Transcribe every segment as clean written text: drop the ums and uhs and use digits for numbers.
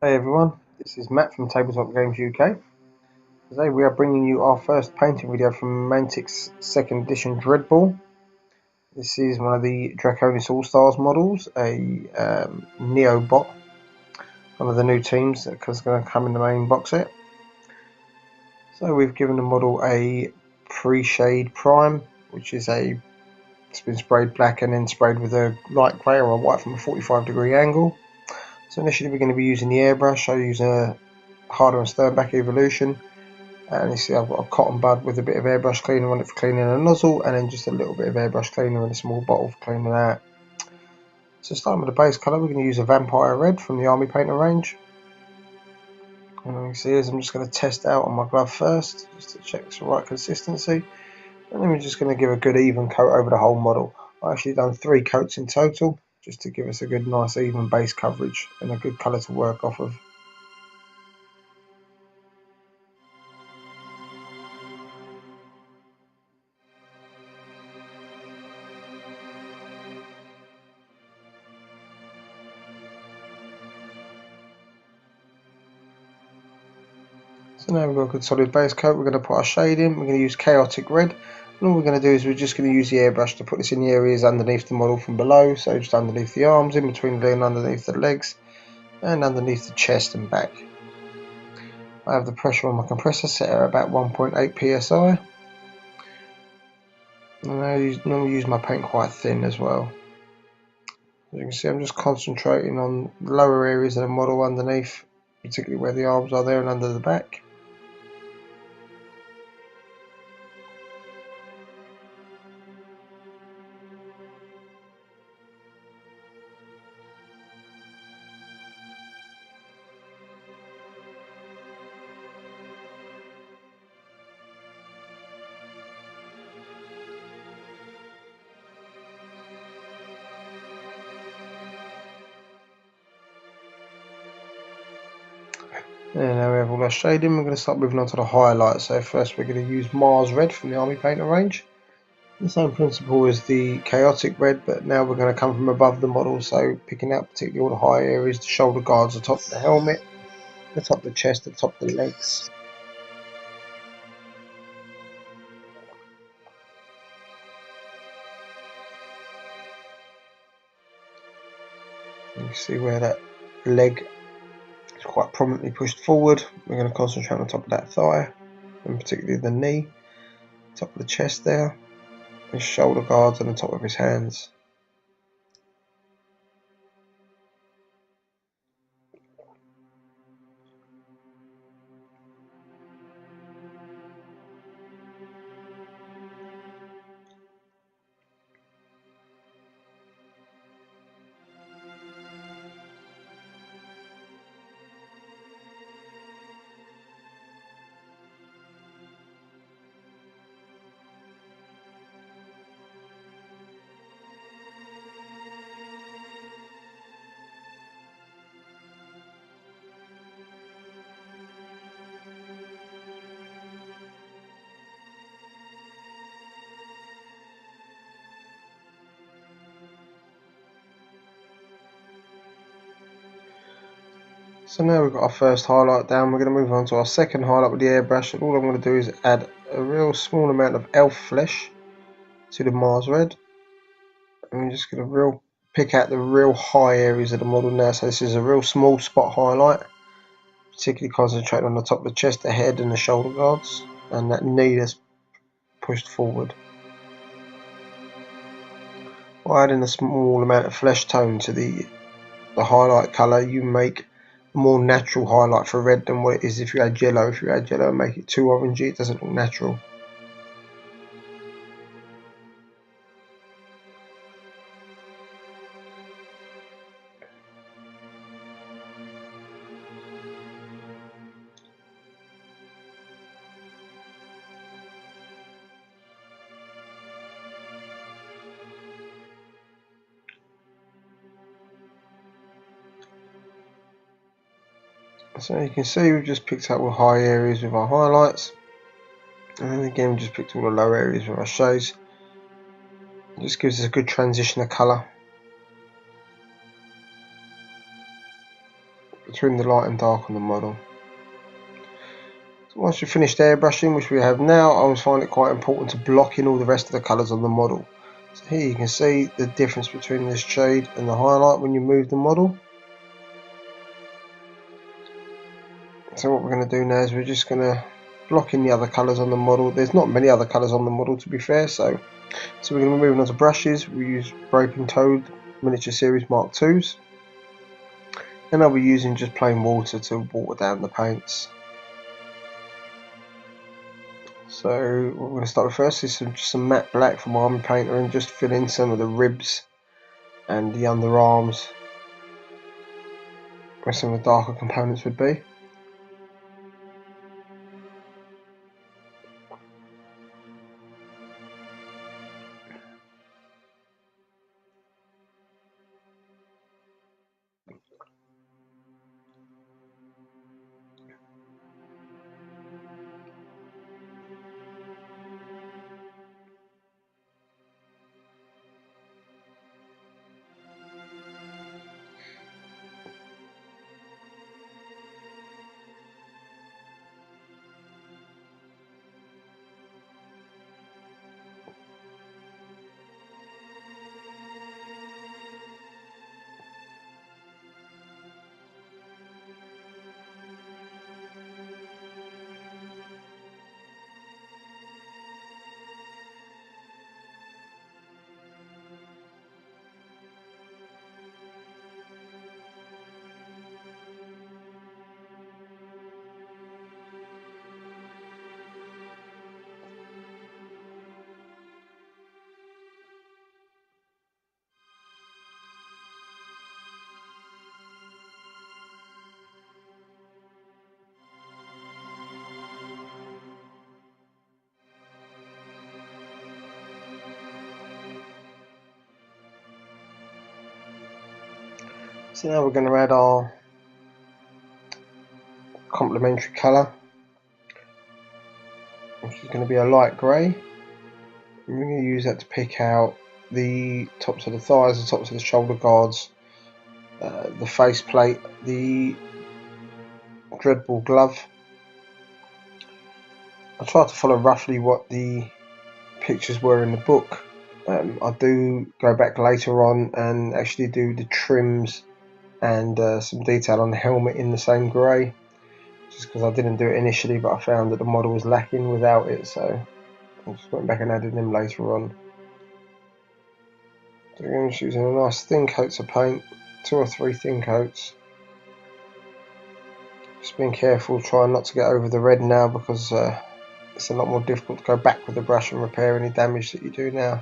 Hey everyone, this is Matt from Tabletop Games UK. Today we are bringing you our first painting video from Mantic's 2nd edition Dreadball. This is one of the Drakonis All-Stars models, a Neo bot, one of the new teams that's going to come in the main box set. So we've given the model a pre-shade prime, which is it's been sprayed black and then sprayed with a light grey or a white from a 45-degree angle. So initially we're going to be using the airbrush. I use a Harder and Sternback Evolution, and you see I've got a cotton bud with a bit of airbrush cleaner on it for cleaning a nozzle, and then just a little bit of airbrush cleaner in a small bottle for cleaning out. So starting with the base colour, we're going to use a Vampire Red from the Army Painter range. And you can see as I'm just going to test out on my glove first, just to check it's the right consistency. And then we're just going to give a good even coat over the whole model. I've actually done 3 coats in total, just to give us a good nice even base coverage and a good colour to work off of. So now we've got a good solid base coat. We're going to put our shade in. We're going to use Chaotic Red. And all we're going to do is we're just going to use the airbrush to put this in the areas underneath the model from below. So just underneath the arms, in between the and underneath the legs, and underneath the chest and back. I have the pressure on my compressor set at about 1.8 psi. And I normally use my paint quite thin as well. As you can see, I'm just concentrating on the lower areas of the model underneath, particularly where the arms are there and under the back. And now we have all our shading. We're going to start moving on to the highlights. So first we're going to use Mars Red from the Army Painter range. The same principle as the Chaotic Red, but now we're going to come from above the model, so picking out particularly all the high areas, the shoulder guards, the top of the helmet, the top of the chest, the top of the legs. You can see where that leg is quite prominently pushed forward. We're going to concentrate on the top of that thigh, and particularly the knee, top of the chest there, his shoulder guards and the top of his hands. So now we've got our first highlight down. We're going to move on to our second highlight with the airbrush, and all I'm going to do is add a real small amount of elf flesh to the Mars Red. And I'm just going to pick out the real high areas of the model now. So this is a real small spot highlight, particularly concentrating on the top of the chest, the head and the shoulder guards, and that knee that's pushed forward. By adding a small amount of flesh tone to the highlight colour, you make a more natural highlight for red than what it is if you add yellow. If you add yellow and make it too orangey, it doesn't look natural. So you can see we've just picked up all high areas with our highlights, and then again we just picked all the low areas with our shades. It just gives us a good transition of colour between the light and dark on the model. So once you've finished airbrushing, which we have now, I always find it quite important to block in all the rest of the colours on the model. So here you can see the difference between this shade and the highlight when you move the model. So what we're going to do now is we're just going to block in the other colours on the model. There's not many other colours on the model, to be fair, so we're going to be moving on to brushes. We use Broken Toad Miniature Series Mark IIs, and I'll be using just plain water to water down the paints. So what we're going to start with first is some matte black from Army Painter, and just fill in some of the ribs and the underarms where some of the darker components would be. So now we're going to add our complementary colour, which is going to be a light grey. And we're going to use that to pick out the tops of the thighs, the tops of the shoulder guards, the face plate, the Dreadball glove. I tried to follow roughly what the pictures were in the book. I do go back later on and actually do the trims and some detail on the helmet in the same grey, just because I didn't do it initially, but I found that the model was lacking without it, so I just went back and added them later on. So I'm just using a nice thin coats of paint, 2 or 3 thin coats. Just being careful, trying not to get over the red now, because it's a lot more difficult to go back with the brush and repair any damage that you do now.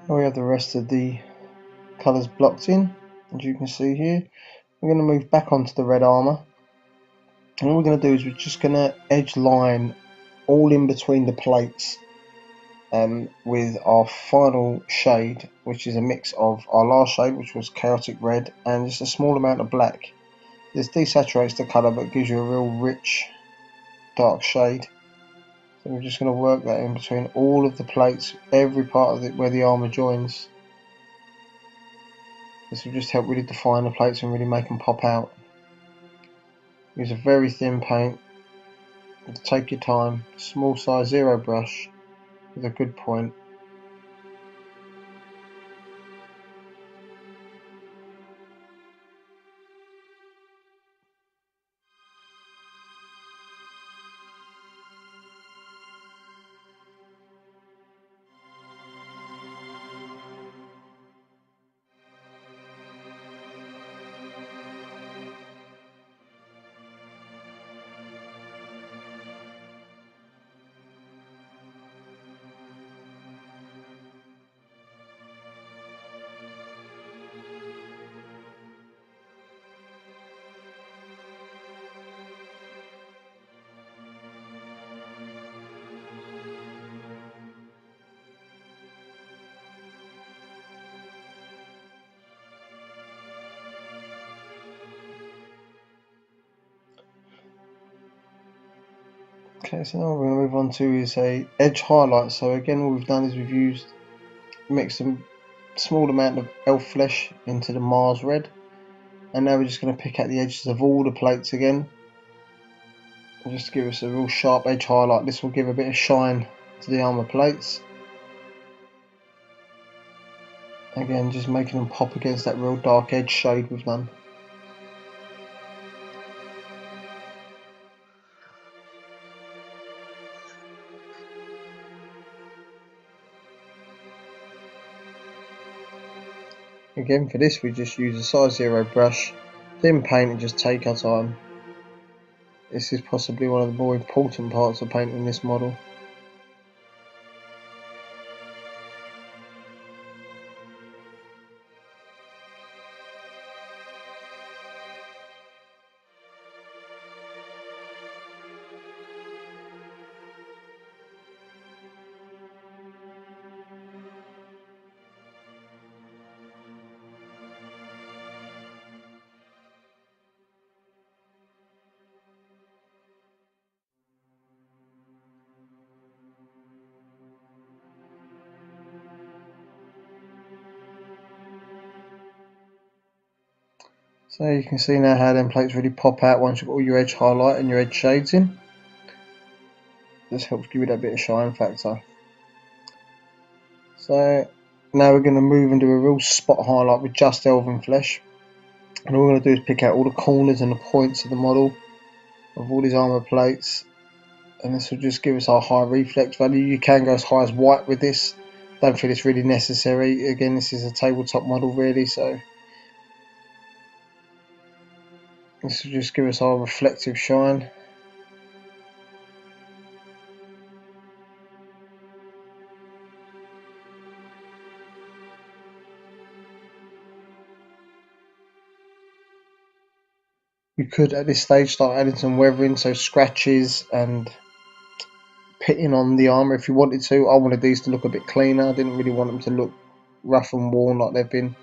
Now we have the rest of the colours blocked in, as you can see here. We're going to move back onto the red armour, and all we're going to do is we're just going to edge line all in between the plates with our final shade, which is a mix of our last shade, which was chaotic red, and just a small amount of black. This desaturates the colour but gives you a real rich dark shade. So we're just going to work that in between all of the plates, every part of it where the armour joins. This will just help really define the plates and really make them pop out. Use a very thin paint, take your time, small size 0 brush with a good point. Okay, so now we're going to move on to is a edge highlight. So again, all we've done is we've mixed a small amount of elf flesh into the Mars red, and now we're just going to pick out the edges of all the plates again, just to give us a real sharp edge highlight. This will give a bit of shine to the armour plates. Again, just making them pop against that real dark edge shade we've done. Again, for this we just use a size 0 brush, thin paint, and just take our time. This is possibly one of the more important parts of painting this model. So you can see now how them plates really pop out once you've got all your edge highlight and your edge shades in. This helps give you that bit of shine factor. So now we're going to move and do a real spot highlight with just elven flesh. And all we're going to do is pick out all the corners and the points of the model of all these armour plates. And this will just give us our high reflex value. You can go as high as white with this. Don't feel it's really necessary. Again, this is a tabletop model really, so this will just give us our reflective shine. You could at this stage start adding some weathering, so scratches and pitting on the armour if you wanted to. I wanted these to look a bit cleaner. I didn't really want them to look rough and worn like they've been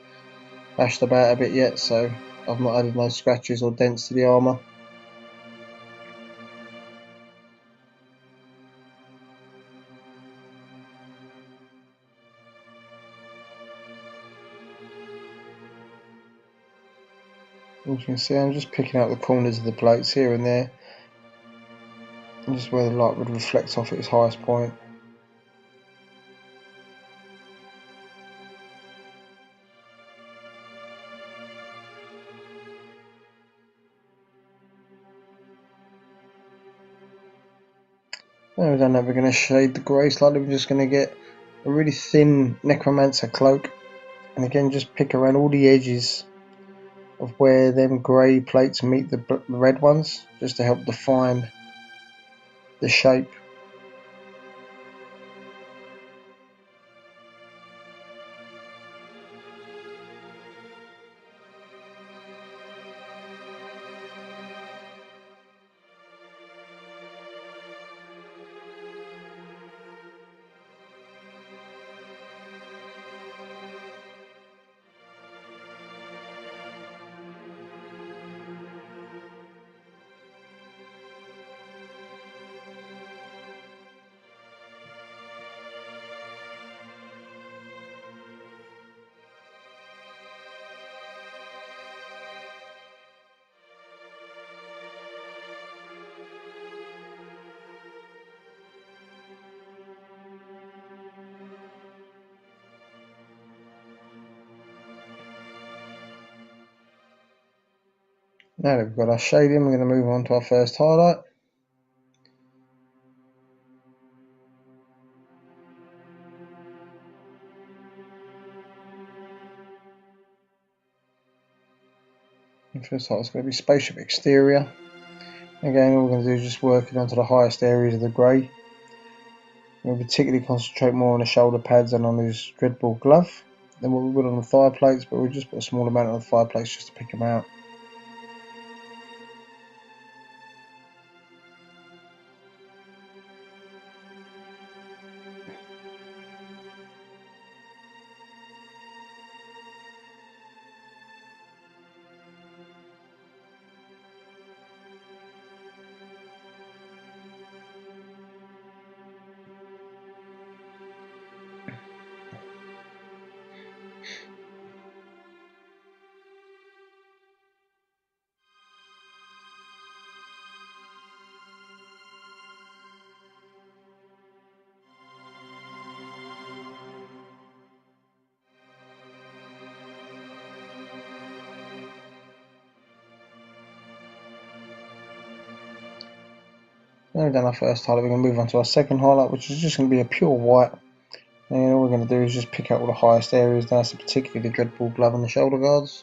bashed about a bit yet, so I've not added no scratches or dents to the armour. As you can see, I'm just picking out the corners of the plates here and there, and just where the light would reflect off at its highest point. Now we've done that, we're going to shade the grey slightly. We're just going to get a really thin necromancer cloak, and again just pick around all the edges of where them grey plates meet the red ones, just to help define the shape. Now that we've got our shading, we're going to move on to our first highlight. The first highlight is going to be spaceship exterior. Again, all we're going to do is just work it onto the highest areas of the grey. We'll particularly concentrate more on the shoulder pads and on his Dreadball glove than what we would on the thigh plates, but we'll just put a small amount on the thigh plates just to pick them out. Now we've done our first highlight, we're going to move on to our second highlight, which is just going to be a pure white. And all we're going to do is just pick out all the highest areas now, so particularly the Dreadball glove and the shoulder guards.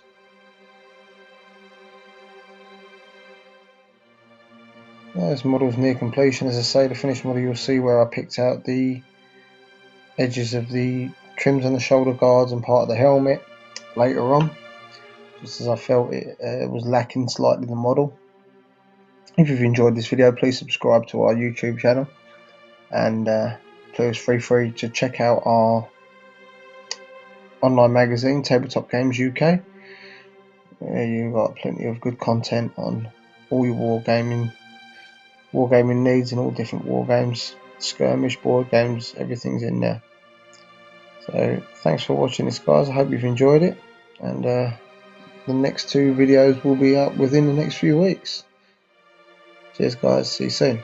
This model's near completion. As I say, the finished model, you'll see where I picked out the edges of the trims on the shoulder guards and part of the helmet later on, just as I felt it was lacking slightly in the model. If you've enjoyed this video, please subscribe to our YouTube channel, and please feel free to check out our online magazine, Tabletop Games UK. You've got plenty of good content on all your wargaming needs and all different war games, skirmish, board games, everything's in there. So thanks for watching this, guys. I hope you've enjoyed it, and the next two videos will be up within the next few weeks. Cheers, guys. See you soon.